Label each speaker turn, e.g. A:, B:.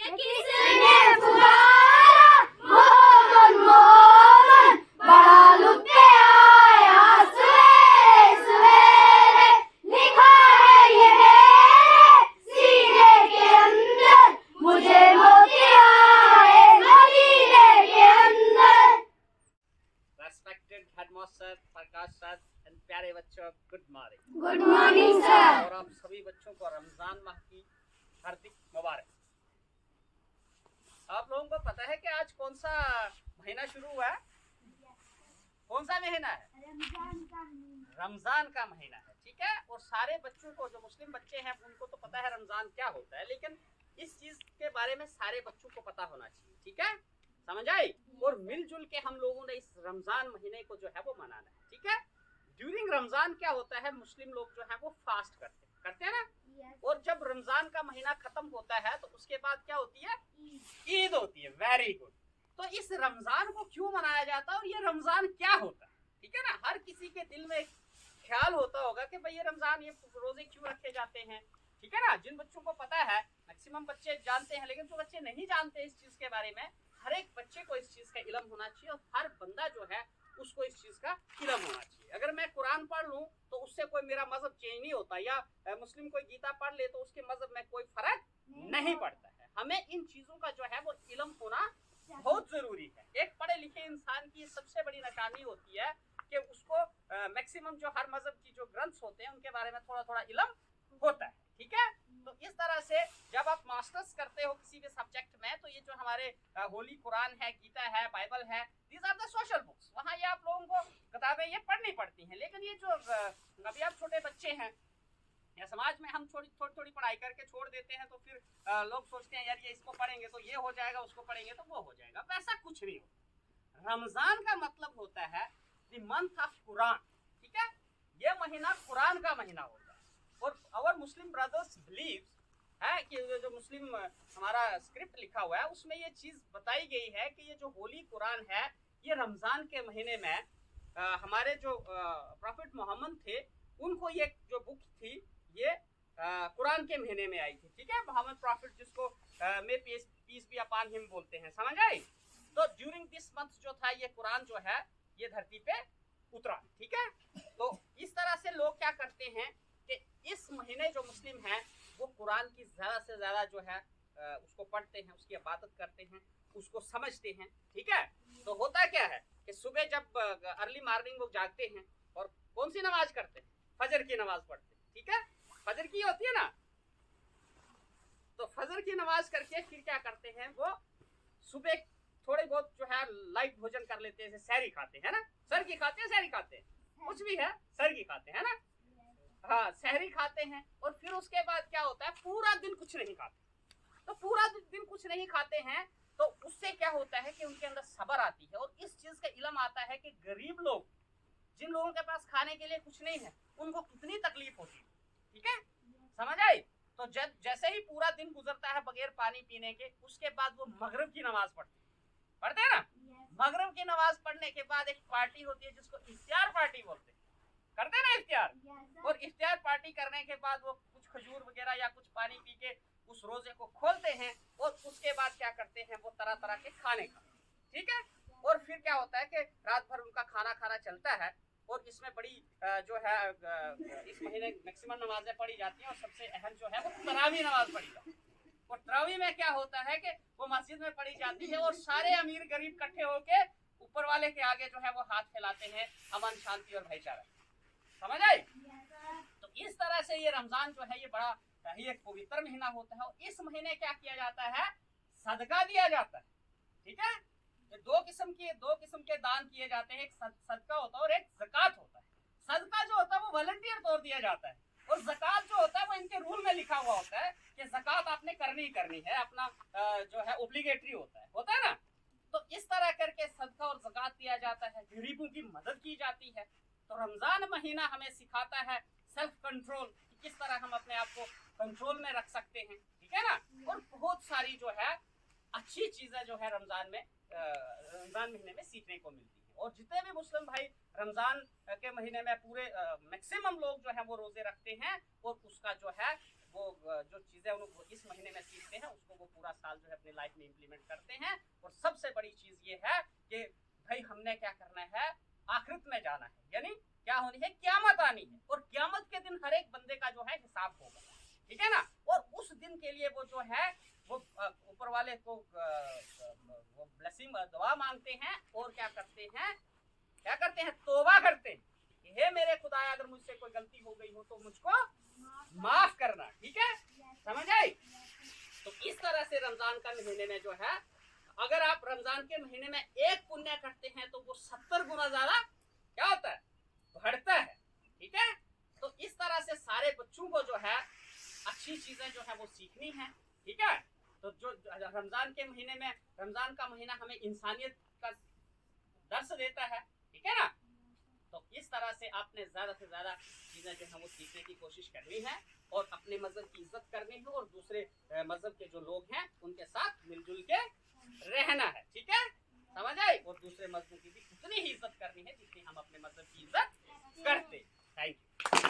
A: किसने पुकारा मोमन मोमन, बड़ा लुत्फ़ आया सवेरे सवेरे, लिखा है ये मेरे सीने के अंदर, मुझे मोती आए मदीने के अंदर।
B: Respected headmaster Prakash sir and प्यारे बच्चों, good morning.
A: Good morning sir.
B: और आप सभी बच्चों को रमजान माह की हार्दिक मुबारक। आप लोगों को पता है कि आज कौन सा महीना शुरू हुआ है? कौन सा महीना है? रमजान का महीना है, ठीक है। और सारे बच्चों को, जो मुस्लिम बच्चे हैं उनको तो पता है रमजान क्या होता है, लेकिन इस चीज के बारे में सारे बच्चों को पता होना चाहिए, ठीक है, समझ आई। और मिलजुल के हम लोगों ने इस रमजान महीने को जो है वो मनाना है, ठीक है। ड्यूरिंग रमजान क्या होता है, मुस्लिम लोग जो है वो फास्ट करते हैं ना। और जब रमजान का महीना खत्म होता है तो उसके बाद क्या होती है? ईद होती है। Very good. तो इस रमजान को क्यों मनाया जाता है और ये रमजान क्या होता है, ठीक है ना। हर किसी के दिल में ख्याल होता होगा कि भाई ये रमजान, ये रोजे क्यों रखे जाते हैं, ठीक है ना। जिन बच्चों को पता है, मैक्सिमम बच्चे जानते हैं, लेकिन जो बच्चे नहीं जानते इस चीज के बारे में, हर एक बच्चे को इस चीज का इल्म होना चाहिए और हर बंदा जो है उसको इस चीज का इल्म होना चाहिए। अगर मैं कुरान पढ़ लूं तो उससे कोई मेरा मजहब चेंज नहीं होता, या मुस्लिम कोई गीता पढ़ ले तो उसके मजहब में कोई फर्क नहीं पड़ता है। हमें इन चीजों का जो है वो इल्म होना बहुत जरूरी है। एक पढ़े लिखे इंसान की सबसे बड़ी निशानी होती है कि उसको मैक्सिमम जो हर मजहब की जो ग्रंथ होते हैं उनके बारे में थोड़ा थोड़ा इल्म होता है, ठीक है। तो इस तरह से जब आप मास्टर्स करते हो किसी भी सब्जेक्ट में, तो ये जो हमारे होली कुरान है, गीता है, बाइबल है, these are the social books. वहाँ ये आप लोगों को किताबें ये पढ़नी पड़ती हैं। लेकिन ये जो अभी आप छोटे बच्चे हैं या समाज में हम थोड़ी थोड़ी पढ़ाई करके छोड़ देते हैं, तो फिर लोग सोचते हैं यार ये इसको पढ़ेंगे तो ये हो जाएगा, उसको पढ़ेंगे तो वो हो जाएगा। वैसा कुछ नहीं होता। रमजान का मतलब होता है द मंथ ऑफ कुरान, ठीक है। ये महीना कुरान का महीना होता है। और आवर मुस्लिम ब्रदर्स बिलीव है कि जो मुस्लिम हमारा स्क्रिप्ट लिखा हुआ है उसमें ये चीज बताई गई है कि ये जो होली कुरान है ये रमजान के महीने में हमारे जो प्रॉफिट मोहम्मद थे उनको ये जो बुक थी ये कुरान के महीने में आई थी, ठीक है। मोहम्मद प्रॉफिट, जिसको में पीस बी अपॉन हिम बोलते हैं, समझ आई। तो ड्यूरिंग दिस मंथ जो था ये कुरान जो है ये धरती पे उतरा, ठीक है। तो इस तरह से लोग क्या करते हैं कि इस महीने जो मुस्लिम हैं वो कुरान की ज्यादा से ज्यादा जो है उसको पढ़ते हैं, उसकी इबादत करते हैं, उसको समझते हैं, ठीक है। तो होता क्या है कि सुबह जब अर्ली मॉर्निंग लोग जागते हैं और कौन सी नमाज करते हैं? फजर की नमाज पढ़ते हैं, ठीक है। फजर की होती है ना, तो फजर की नमाज करके फिर क्या करते हैं, वो सुबह थोड़े बहुत जो है लाइट भोजन कर लेते हैं, जैसे सहरी खाते हैं ना। सर की खाते हैं, सहरी खाते हैं, कुछ भी है, सर की खाते हैं ना। हाँ, सहरी खाते हैं। और फिर उसके बाद क्या होता है, पूरा दिन कुछ नहीं खाते। तो पूरा दिन कुछ नहीं खाते हैं तो उससे क्या होता है कि उनके अंदर सब्र आती है और इस चीज का इल्म आता है कि गरीब लोग, जिन लोगों के पास खाने के लिए कुछ नहीं है, उनको कितनी तकलीफ होती है, ठीक है, समझ आई। तो जैसे ही पूरा दिन गुजरता है बगैर पानी पीने के, उसके बाद वो मगरिब की नमाज पढ़ते हैं ना। मगरिब की नमाज पढ़ने के बाद एक पार्टी होती है जिसको इफ्तार पार्टी बोलते हैं, करते हैं ना इफ्तार। और इफ्तार पार्टी करने के बाद वो कुछ खजूर वगैरह या कुछ पानी पी के उस रोजे को खोलते हैं और उसके बाद क्या करते हैं, वो तरह तरह के खाने खाते हैं, ठीक है। और फिर क्या होता है कि रात भर उनका खाना चलता है। और इसमें बड़ी जो है इस महीने मैक्सिमम नमाजें पढ़ी जाती हैं और सबसे अहम जो है वो तरावी नमाज पढ़ी जाती है। और तरावी में क्या होता है कि वो मस्जिद में पढ़ी जाती है और सारे अमीर गरीब इकट्ठे होके ऊपर वाले के आगे जो है वो हाथ फैलाते हैं, अमन शांति और भाईचारा, समझ आई। तो इस तरह से ये रमजान जो है ये बड़ा ही एक पवित्र महीना होता है। और इस महीने क्या किया जाता है, सदका दिया जाता है, ठीक है। दो किस्म के दान किए जाते हैं, एक सदका होता है और एक ज़कात होता है। सदका जो होता है वो वॉलंटियर तौर दिया जाता है और ज़कात जो होता है वो इनके रूल में लिखा हुआ होता है कि ज़कात आपने करनी है, अपना जो है ओब्लिगेटरी होता है ना। तो इस तरह करके सदका और ज़कात दिया जाता है, गरीबों की मदद की जाती है। तो रमजान महीना हमें सिखाता है सेल्फ कंट्रोल, कि किस तरह हम अपने आप को कंट्रोल में रख सकते हैं, ठीक है ना। और बहुत सारी जो है अच्छी चीजें जो है रमजान महीने में सीखने को मिलती है। और जितने भी मुस्लिम भाई रमजान के महीने में पूरे मैक्सिमम लोग जो है वो रोजे रखते हैं और उसका जो है वो जो चीज़ें उनको इस महीने में सीखते हैं उसको वो पूरा साल जो है अपनी लाइफ में इम्प्लीमेंट करते हैं। और सबसे बड़ी चीज़ ये है कि भाई हमने क्या करना है, आखिरत में जाना है, यानी क्या होनी है, क्यामत आनी है। और क्यामत के दिन हर एक बंदे का जो है हिसाब होगा, ठीक है ना। और उस दिन के लिए वो जो है वो ऊपर वाले को वो ब्लेसिंग दुआ मांगते हैं और क्या करते हैं, तौबा करते हैं कि हे मेरे खुदाया अगर मुझसे कोई गलती हो गई हो तो मुझको माफ करना, ठीक है, समझ आई। तो इस तरह से रमजान का महीने में जो है, अगर आप रमजान के महीने में एक पुण्य करते हैं तो वो 70 गुना ज्यादा क्या होता है, बढ़ता है, ठीक है। तो इस तरह से सारे बच्चों को जो है अच्छी चीजें जो है वो सीखनी है, ठीक है। तो जो रमजान के महीने में, रमजान का महीना हमें इंसानियत का दर्श देता है, ठीक है ना। तो इस तरह से आपने ज्यादा से ज्यादा चीजें जो है वो सीखने की कोशिश करनी है और अपने मजहब की इज्जत करनी है और दूसरे मजहब के जो लोग हैं उनके साथ मिलजुल के रहना है, ठीक है, समझ आई। और दूसरे मजहब की भी उतनी ही इज्जत करनी है जितनी हम अपने मजहब की इज्जत करते। Thank you.